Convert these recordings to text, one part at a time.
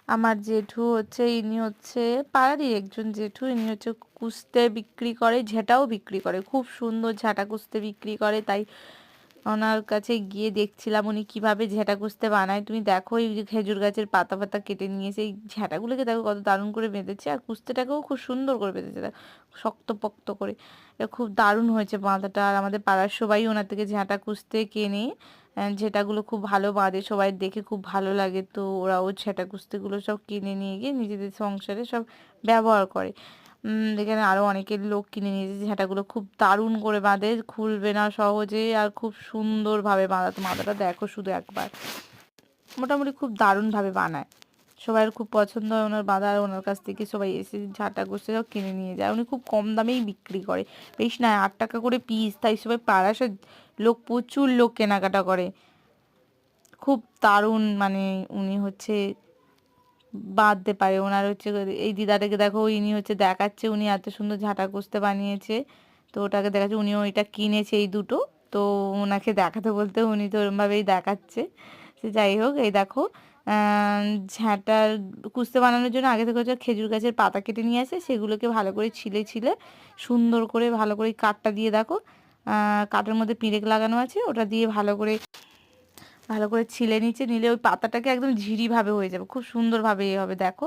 আমার জেঠু হচ্ছে, ইনি হচ্ছে পাড়ারই একজন জেঠু। ইনি হচ্ছে কুস্তে বিক্রি করে, ঝেঁটাও বিক্রি করে, খুব সুন্দর ঝাঁটা কুস্তে বিক্রি করে। তাই ওনার কাছে গিয়ে দেখছিলাম উনি কিভাবে ঝেঁটা কুস্তে বানায়। তুমি দেখো এই যে খেজুর গাছের পাতা পাতা কেটে নিয়েছে, এই ঝেঁটাগুলোকে দেখো কত দারুণ করে বেঁধেছে, আর কুস্তেটাকেও খুব সুন্দর করে বেঁধেছে, দেখো শক্ত পক্ত করে। এটা খুব দারুণ হয়েছে বাঁধাটা। আর আমাদের পাড়ার সবাই ওনার থেকে ঝাঁটা কুস্তে কেনে, ঝেঁটাগুলো খুব ভালো বাঁধে, সবাই দেখে খুব ভালো লাগে। তো ওরাও ঝেঁটা কুস্তিগুলো সব কিনে নিয়ে গিয়ে নিজেদের সংসারে সব ব্যবহার করে। এখানে আরও অনেকের লোক কিনে নিয়েছে। ঝাঁটাগুলো খুব দারুণ করে বাঁধে, খুলবে না সহজে, আর খুব সুন্দরভাবে বাঁধা। তো মাথাটা দেখো শুধু একবার, মোটামুটি খুব দারুণভাবে বানায়। সবাই খুব পছন্দ হয় ওনার বাঁধা, আর ওনার কাছ থেকে সবাই এসে ঝাঁটা গোস্তে সব কিনে নিয়ে যায়। উনি খুব কম দামেই বিক্রি করে, বেশ নয়, 8 টাকা করে পিস। তাই সবাই পাড়ার লোক, প্রচুর লোক কেনাকাটা করে। খুব দারুণ, মানে উনি হচ্ছে বাঁধতে পারে। ওনার হচ্ছে এই দিদাটাকে দেখো, ইনি হচ্ছে দেখাচ্ছে উনি এত সুন্দর ঝাঁটা কষতে বানিয়েছে। তো ওটাকে দেখাচ্ছে, উনিও এটা কিনেছে এই দুটো। তো ওনাকে দেখাতে বলতে উনি তো ওরমভাবেই দেখাচ্ছে। সে যাই হোক, এই দেখো ঝাঁটার কুস্তে বানানোর জন্য আগে থেকে হচ্ছে খেজুর গাছের পাতা কেটে নিয়ে আসে, সেগুলোকে ভালো করে ছিলে ছিলে সুন্দর করে ভালো করে কাঠটা দিয়ে দেখো, কাঠের মধ্যে পিরেক লাগানো আছে, ওটা দিয়ে ভালো করে ছিলে নিচে নিলে ওই পাতাটাকে একদম ঝিরিভাবে হয়ে যাবে, খুব সুন্দরভাবে এ হবে। দেখো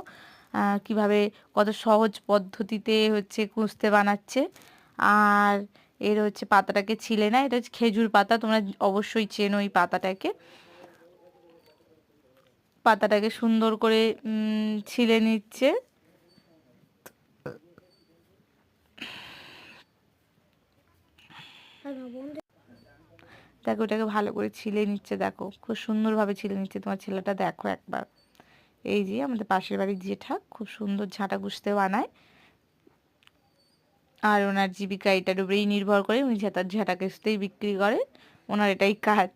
কিভাবে কত সহজ পদ্ধতিতে হচ্ছে কুস্তে বানাচ্ছে। আর এর হচ্ছে পাতাটাকে ছিলে না, এটা হচ্ছে খেজুর পাতা, তোমরা অবশ্যই চেনো এই পাতাটাকে। পাতাটাকে সুন্দর করে ছিলে নিচ্ছে। দেখো ওটাকে ভালো করে ছিলে নিচ্ছে, দেখো খুব সুন্দরভাবে ছিলে নিচ্ছে। তোমার ছেলেটা দেখো একবার, এই যে আমাদের পাশের বাড়ির জেঠা খুব সুন্দর ঝাঁটা কুস্তে বানায়। আর ওনার জীবিকা এটার উপরেই নির্ভর করে, উনি ঝাঁটা কুস্তেই বিক্রি করে, ওনার এটাই কাজ।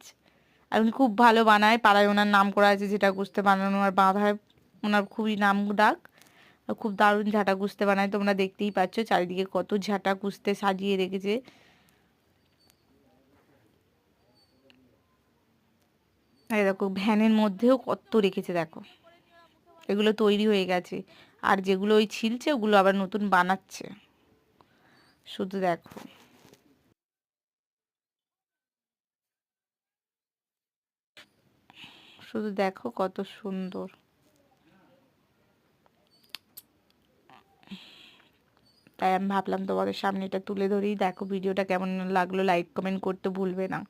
আর উনি খুব ভালো বানায়, পাড়ায় ওনার নাম করা আছে ঝাঁটা কুস্তে বানানো আর বাঁধায়, ওনার খুবই নাম ডাক। আর খুব দারুণ ঝাঁটা কুস্তে বানায়, তোমরা দেখতেই পাচ্ছ চারিদিকে কত ঝাঁটা কুস্তে সাজিয়ে রেখেছে। এই দেখো ভ্যানের মধ্যেও কত রেখেছে, দেখো এগুলো তৈরি হয়ে গেছে। আর যেগুলো ওই ছিলছে ওগুলো আবার নতুন বানাচ্ছে, শুধু দেখো। শুধু দেখো কত সুন্দর। তাই আমি ভাবলাম তোমাদের সামনে এটা তুলে ধরি। দেখো ভিডিওটা কেমন লাগলো, লাইক কমেন্ট করতে ভুলবে না।